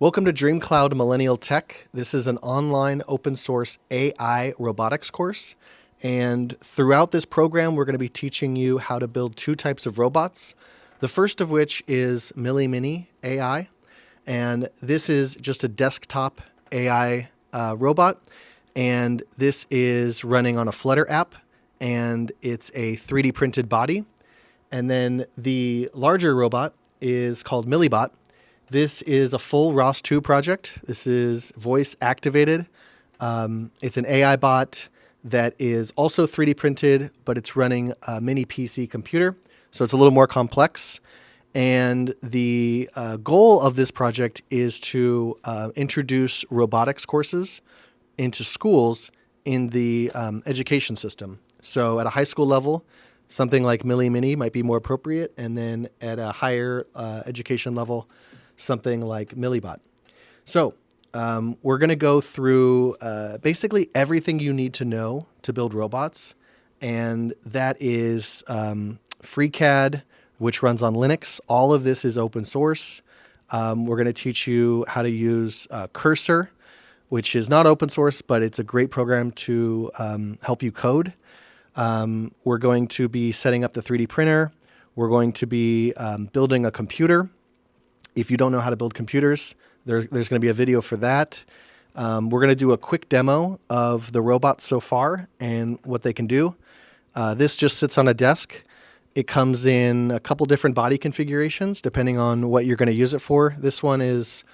Welcome to Dream Cloud Millennial Tech. This is an online open source AI robotics course. And throughout this program, we're going to be teaching you how to build two types of robots. The first of which is Millie Mini AI. And this is just a desktop AI robot. And this is running on a Flutter app. And it's a 3D printed body. And then the larger robot is called MillieBot. This is a full ROS2 project. This is voice activated. It's an AI bot that is also 3D printed, but it's running a mini PC computer. So it's a little more complex. And the goal of this project is to introduce robotics courses into schools in the education system. So at a high school level, something like Millie Mini might be more appropriate. And then at a higher education level, something like MillieBot. So we're going to go through basically everything you need to know to build robots. And that is FreeCAD, which runs on Linux. All of this is open source. We're going to teach you how to use Cursor, which is not open source, but it's a great program to help you code. We're going to be setting up the 3D printer. We're going to be building a computer. If you don't know how to build computers, there's going to be a video for that. We're going to do a quick demo of the robots so far and what they can do. This just sits on a desk. It comes in a couple different body configurations depending on what you're going to use it for. This one is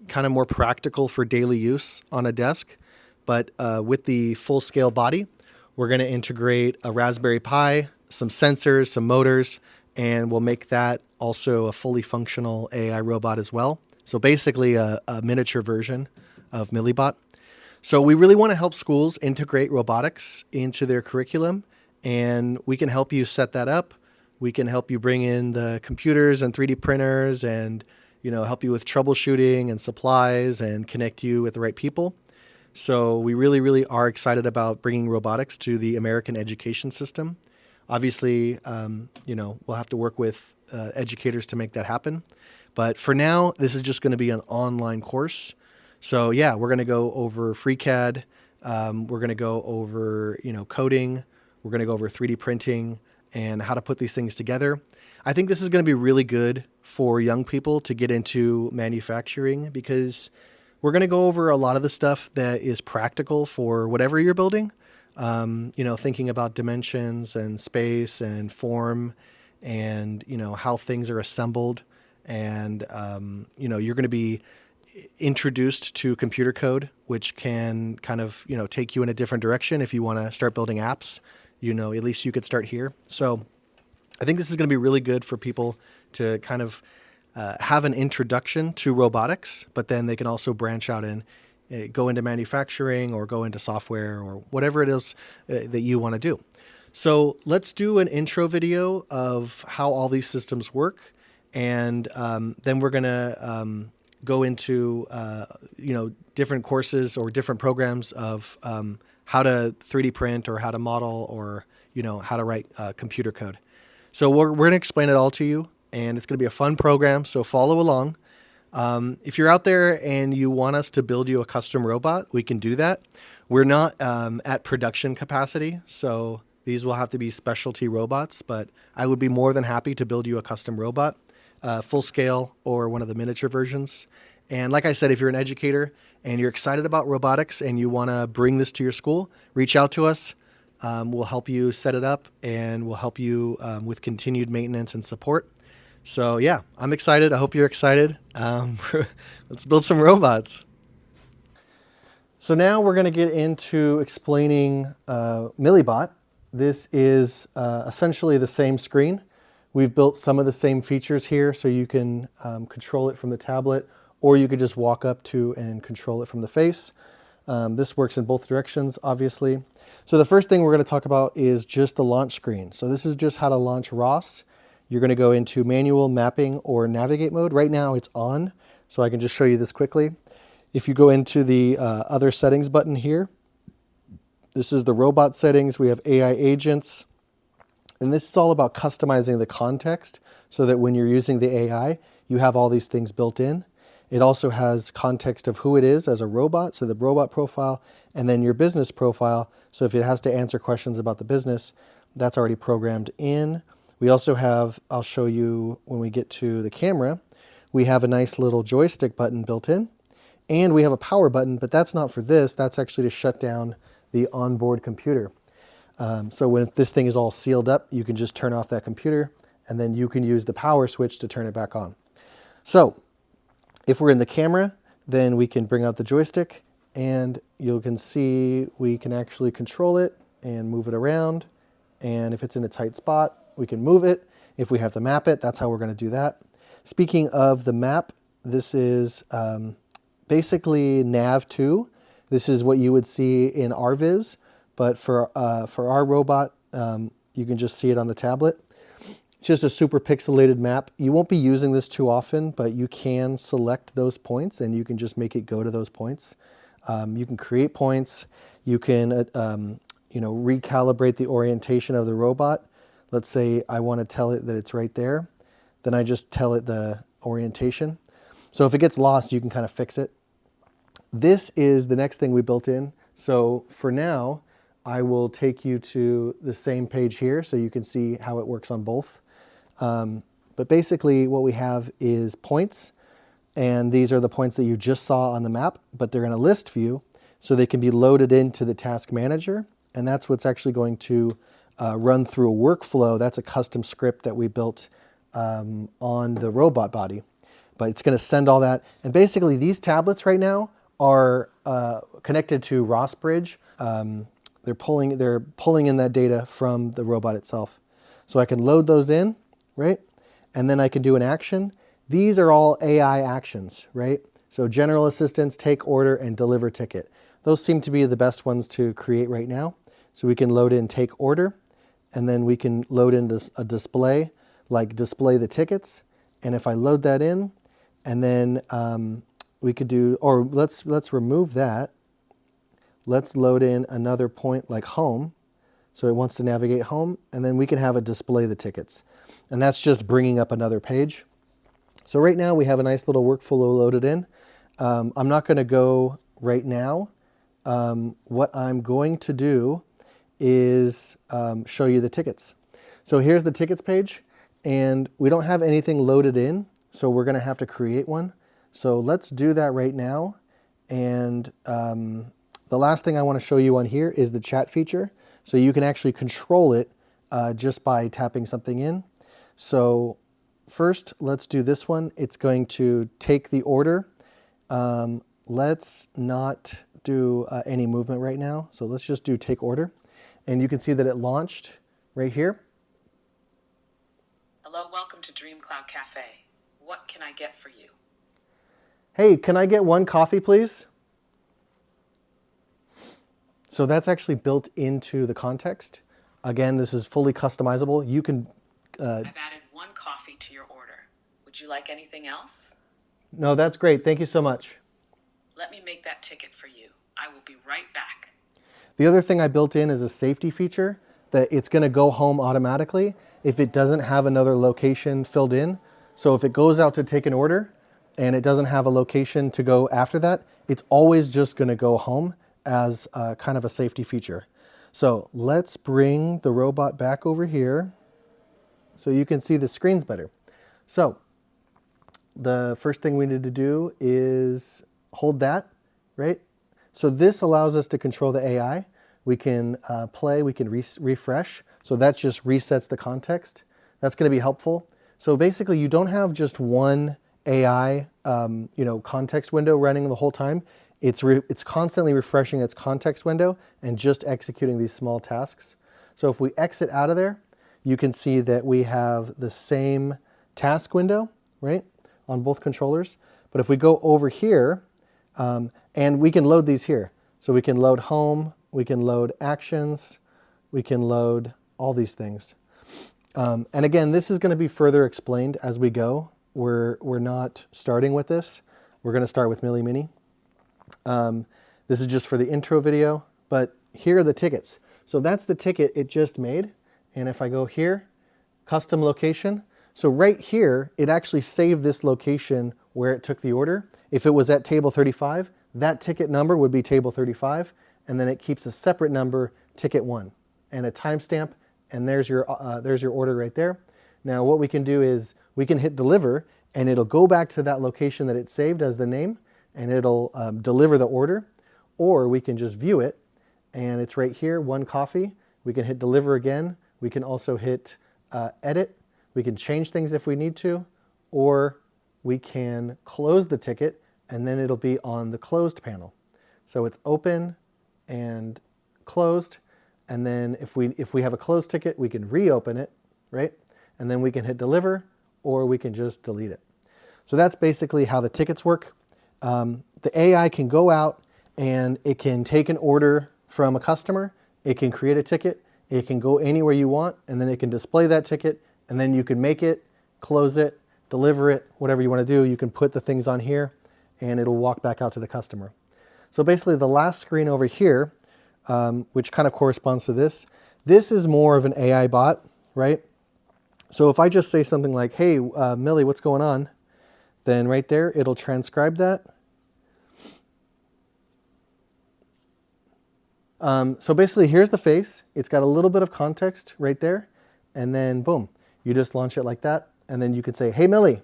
kind of more practical for daily use on a desk. But with the full-scale body, we're going to integrate a Raspberry Pi, some sensors, some motors, and we'll make that also a fully functional AI robot as well. So basically a miniature version of MillieBot. So we really want to help schools integrate robotics into their curriculum, and we can help you set that up. We can help you bring in the computers and 3D printers and help you with troubleshooting and supplies and connect you with the right people. So we really, really are excited about bringing robotics to the American education system. Obviously, we'll have to work with educators to make that happen. But for now, this is just going to be an online course. So yeah, we're going to go over FreeCAD. We're going to go over, coding. We're going to go over 3D printing and how to put these things together. I think this is going to be really good for young people to get into manufacturing because we're going to go over a lot of the stuff that is practical for whatever you're building. Thinking about dimensions and space and form and, how things are assembled. And, you're going to be introduced to computer code, which can kind of, take you in a different direction. If you want to start building apps, at least you could start here. So I think this is going to be really good for people to kind of have an introduction to robotics, but then they can also branch out and go into manufacturing or go into software or whatever it is that you want to do. So let's do an intro video of how all these systems work. And then we're going to go into, different courses or different programs of how to 3D print or how to model or, how to write computer code. So we're going to explain it all to you, and it's going to be a fun program. So follow along. If you're out there and you want us to build you a custom robot, we can do that. We're not at production capacity, so these will have to be specialty robots, but I would be more than happy to build you a custom robot, full scale or one of the miniature versions. And like I said, if you're an educator and you're excited about robotics and you want to bring this to your school, reach out to us. We'll help you set it up and we'll help you with continued maintenance and support. So yeah, I'm excited. I hope you're excited. Let's build some robots. So now we're going to get into explaining MillieBot. This is essentially the same screen. We've built some of the same features here so you can control it from the tablet, or you could just walk up to and control it from the face. This works in both directions, obviously. So the first thing we're going to talk about is just the launch screen. So this is just how to launch ROS. You're going to go into manual, mapping, or navigate mode. Right now it's on, so I can just show you this quickly. If you go into the other settings button here, this is the robot settings. We have AI agents. And this is all about customizing the context so that when you're using the AI, you have all these things built in. It also has context of who it is as a robot, so the robot profile, and then your business profile. So if it has to answer questions about the business, that's already programmed in. We also have, I'll show you when we get to the camera, we have a nice little joystick button built in, and we have a power button, but that's not for this. That's actually to shut down the onboard computer. So when this thing is all sealed up, you can just turn off that computer, and then you can use the power switch to turn it back on. So if we're in the camera, then we can bring out the joystick, and you can see we can actually control it and move it around. And if it's in a tight spot, we can move it. If we have to map it, that's how we're going to do that. Speaking of the map, this is basically nav2. This is what you would see in RViz, but for our robot, you can just see it on the tablet. It's just a super pixelated map. You won't be using this too often, but you can select those points and you can just make it go to those points. You can create points. You can recalibrate the orientation of the robot. Let's say I want to tell it that it's right there. Then I just tell it the orientation. So if it gets lost, you can kind of fix it. This is the next thing we built in. So for now, I will take you to the same page here so you can see how it works on both. But basically what we have is points, and these are the points that you just saw on the map, but they're in a list view, so they can be loaded into the task manager, and that's what's actually going to run through a workflow. That's a custom script that we built on the robot body, but it's going to send all that. And basically these tablets right now are connected to ROS Bridge. They're pulling in that data from the robot itself. So I can load those in, right? And then I can do an action. These are all AI actions, right? So general assistance, take order, and deliver ticket. Those seem to be the best ones to create right now. So we can load in take order, and then we can load in a display, like display the tickets. And if I load that in, and then we could do, or let's remove that. Let's load in another point like home. So it wants to navigate home, and then we can have it display the tickets. And that's just bringing up another page. So right now we have a nice little workflow loaded in. I'm not going to go right now. What I'm going to do is show you the tickets. So here's the tickets page, and we don't have anything loaded in, so we're going to have to create one. So let's do that right now. And the last thing I want to show you on here is the chat feature. So you can actually control it just by tapping something in. So first, let's do this one. It's going to take the order. Let's not do any movement right now. So let's just do take order. And you can see that it launched right here. Hello, welcome to Dream Cloud Cafe. What can I get for you? Hey, can I get one coffee, please? So that's actually built into the context. Again, this is fully customizable. You can... I've added one coffee to your order. Would you like anything else? No, that's great. Thank you so much. Let me make that ticket for you. I will be right back. The other thing I built in is a safety feature that it's going to go home automatically if it doesn't have another location filled in. So if it goes out to take an order and it doesn't have a location to go after that, it's always just going to go home as kind of a safety feature. So let's bring the robot back over here so you can see the screens better. So the first thing we need to do is hold that, right? So this allows us to control the AI. We can play, we can refresh. So that just resets the context. That's going to be helpful. So basically you don't have just one AI context window running the whole time. It's constantly refreshing its context window and just executing these small tasks. So if we exit out of there, you can see that we have the same task window, right, on both controllers. But if we go over here, and we can load these here. So we can load home, we can load actions, we can load all these things. And again, this is going to be further explained as we go. We're not starting with this. We're going to start with Millie Mini. This is just for the intro video, but here are the tickets. So that's the ticket it just made. And if I go here, custom location. So right here, it actually saved this location where it took the order. If it was at table 35, that ticket number would be table 35, and then it keeps a separate number, ticket 1, and a timestamp, and there's your order right there. Now what we can do is we can hit deliver, and it'll go back to that location that it saved as the name, and it'll deliver the order. Or we can just view it, and it's right here, 1 coffee. We can hit deliver again. We can also hit edit. We can change things if we need to, or we can close the ticket, and then it'll be on the closed panel. So it's open and closed, and then if we have a closed ticket, we can reopen it, right? And then we can hit deliver, or we can just delete it. So that's basically how the tickets work. The AI can go out and it can take an order from a customer, it can create a ticket, it can go anywhere you want, and then it can display that ticket, and then you can make it, close it, deliver it, whatever you want to do. You can put the things on here, and it'll walk back out to the customer. So basically the last screen over here, which kind of corresponds to this is more of an AI bot, right? So if I just say something like, hey, Millie, what's going on? Then right there, it'll transcribe that. So basically, here's the face. It's got a little bit of context right there. And then, boom, you just launch it like that. And then you could say, hey, Millie.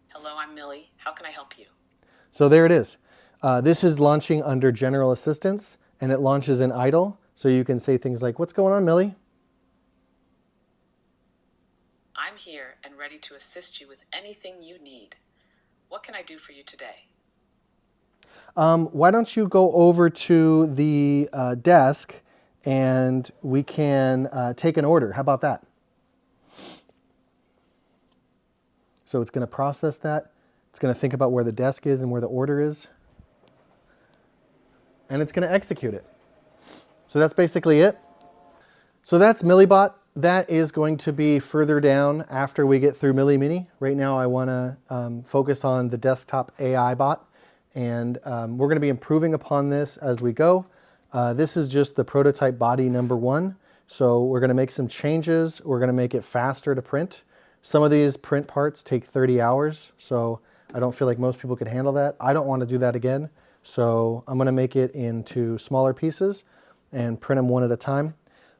Hello, I'm Millie. How can I help you? So there it is. This is launching under General Assistance, and it launches in idle. So you can say things like, what's going on, Millie? I'm here and ready to assist you with anything you need. What can I do for you today? Why don't you go over to the desk and we can take an order. How about that? So it's going to process that. It's going to think about where the desk is and where the order is. And it's going to execute it. So that's basically it. So that's MillieBot. That is going to be further down after we get through Millie Mini. Right now I want to focus on the desktop AI bot. And we're going to be improving upon this as we go. This is just the prototype body number 1. So we're going to make some changes. We're going to make it faster to print. Some of these print parts take 30 hours. So I don't feel like most people could handle that. I don't want to do that again. So I'm going to make it into smaller pieces and print them one at a time.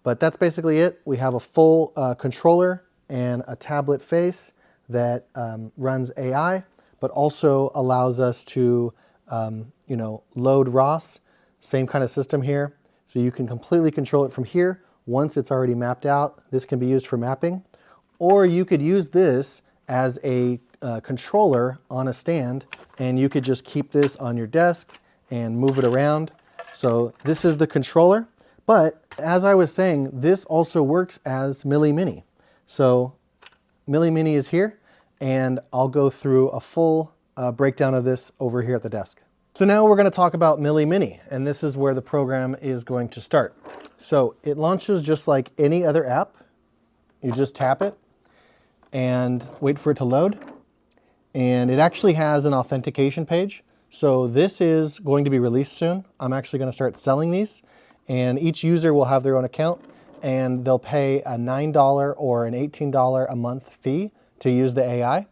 But that's basically it. We have a full controller and a tablet face that runs AI, but also allows us to load ROS, same kind of system here. So you can completely control it from here. Once it's already mapped out, this can be used for mapping. Or you could use this as a controller on a stand, and you could just keep this on your desk and move it around. So this is the controller. But as I was saying, this also works as Millie Mini. So Millie Mini is here, and I'll go through a full breakdown of this over here at the desk. So now we're going to talk about Millie Mini, and this is where the program is going to start. So it launches just like any other app. You just tap it and wait for it to load. And it actually has an authentication page. So this is going to be released soon. I'm actually going to start selling these, and each user will have their own account, and they'll pay a $9 or an $18 a month fee to use the AI.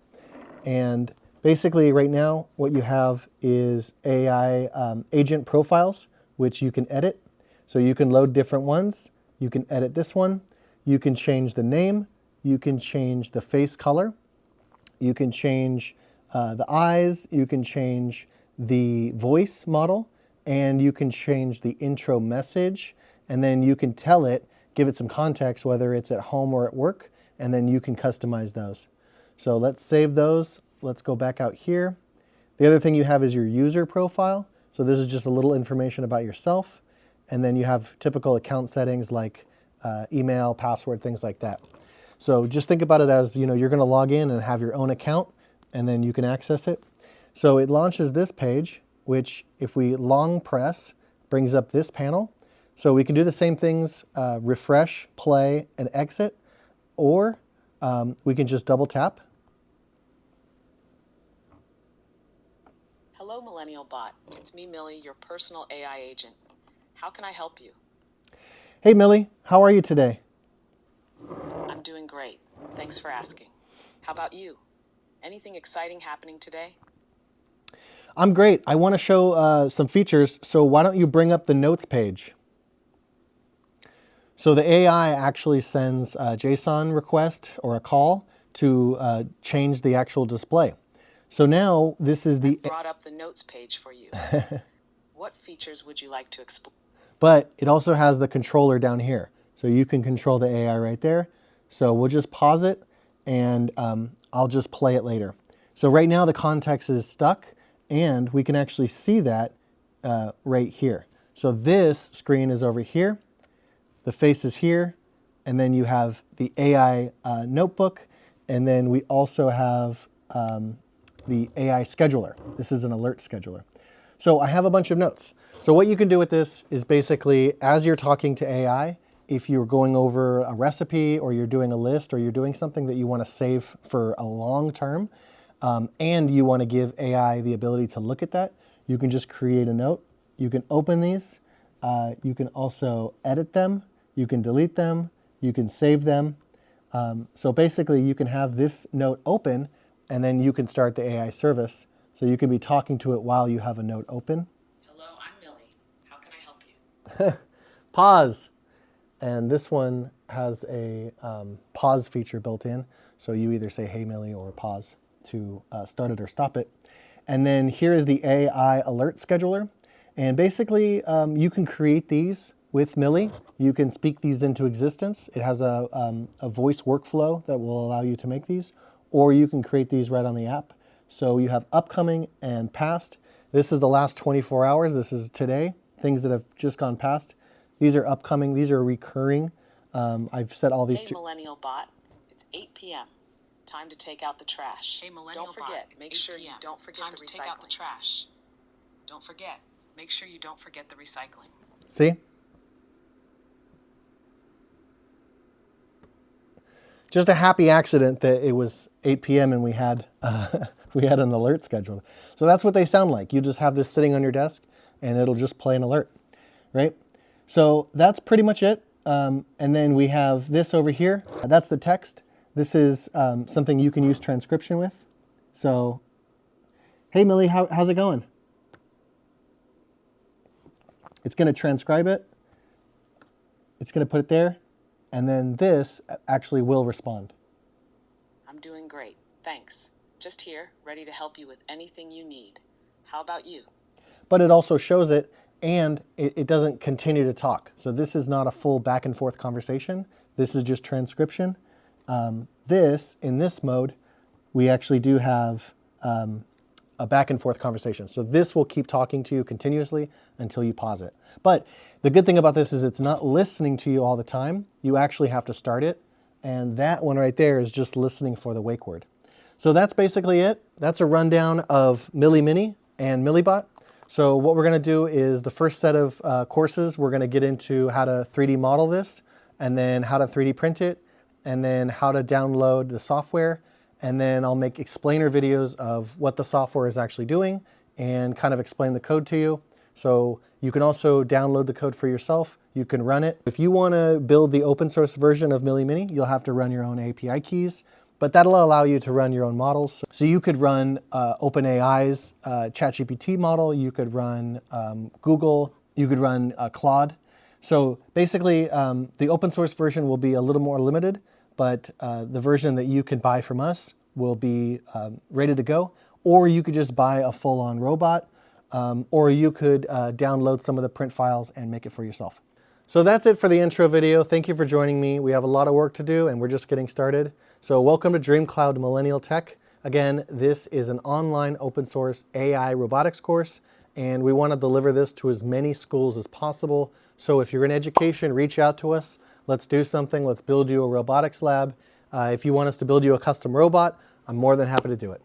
And basically right now what you have is AI agent profiles, which you can edit. So you can load different ones. You can edit this one. You can change the name. You can change the face color. You can change the eyes. You can change the voice model, and you can change the intro message. And then you can tell it, give it some context, whether it's at home or at work, and then you can customize those. So let's save those. Let's go back out here. The other thing you have is your user profile. So this is just a little information about yourself. And then you have typical account settings like email, password, things like that. So just think about it as, you're going to log in and have your own account, and then you can access it. So it launches this page, which if we long press, brings up this panel. So we can do the same things, refresh, play, and exit, or we can just double tap. Hello, Millennial Bot. It's me, Millie, your personal AI agent. How can I help you? Hey, Millie, how are you today? I'm doing great. Thanks for asking. How about you? Anything exciting happening today? I'm great. I want to show some features, so why don't you bring up the notes page? So the AI actually sends a JSON request or a call to change the actual display. So now this is the... Brought up the notes page for you. What features would you like to explore? But it also has the controller down here. So you can control the AI right there. So we'll just pause it and I'll just play it later. So right now the context is stuck and we can actually see that right here. So this screen is over here. The face is here, and then you have the AI notebook, and then we also have the AI scheduler. This is an alert scheduler. So I have a bunch of notes. So what you can do with this is basically, as you're talking to AI, if you're going over a recipe or you're doing a list or you're doing something that you want to save for a long term, and you want to give AI the ability to look at that, you can just create a note. You can open these. You can also edit them. You can delete them, you can save them. So basically you can have this note open and then you can start the AI service. So you can be talking to it while you have a note open. Hello, I'm Millie. How can I help you? Pause. And this one has a pause feature built in. So you either say, hey Millie, or pause to start it or stop it. And then here is the AI alert scheduler. And basically you can create these with Millie. You can speak these into existence. It has a voice workflow that will allow you to make these, or you can create these right on the app. So you have upcoming and past. This is the last 24 hours. This is today, things that have just gone past. These are upcoming, these are recurring. I've set all these Hey, Millennial Bot, it's 8 p.m. Time to take out the trash. Hey, Millennial Bot, don't forget, make sure you don't forget the recycling. Time to take out the trash. Don't forget, make sure you don't forget the recycling. See? Just a happy accident that it was 8 p.m. and we had an alert scheduled. So that's what they sound like. You just have this sitting on your desk and it'll just play an alert, right? So that's pretty much it. And then we have this over here. That's the text. This is something you can use transcription with. So, hey Millie, how's it going? It's going to transcribe it. It's going to put it there. And then this actually will respond. I'm doing great, thanks. Just here, ready to help you with anything you need. How about you? But it also shows it, and it doesn't continue to talk. So this is not a full back and forth conversation. This is just transcription. In this mode, we actually do have a back and forth conversation. So this will keep talking to you continuously until you pause it. But the good thing about this is it's not listening to you all the time. You actually have to start it. And that one right there is just listening for the wake word. So that's basically it. That's a rundown of Millie Mini and MillieBot. So what we're going to do is the first set of courses, we're going to get into how to 3D model this, and then how to 3D print it, and then how to download the software. And then I'll make explainer videos of what the software is actually doing and kind of explain the code to you. So you can also download the code for yourself. You can run it. If you want to build the open source version of Millie Mini, you'll have to run your own API keys, but that'll allow you to run your own models. So you could run OpenAI's ChatGPT model. You could run Google. You could run Claude. So basically, the open source version will be a little more limited, but the version that you can buy from us will be ready to go. Or you could just buy a full-on robot, or you could download some of the print files and make it for yourself. So that's it for the intro video. Thank you for joining me. We have a lot of work to do and we're just getting started. So welcome to Dream Cloud Millennial Tech. Again, this is an online open source AI robotics course, and we want to deliver this to as many schools as possible. So if you're in education, reach out to us. Let's do something. Let's build you a robotics lab. If you want us to build you a custom robot, I'm more than happy to do it.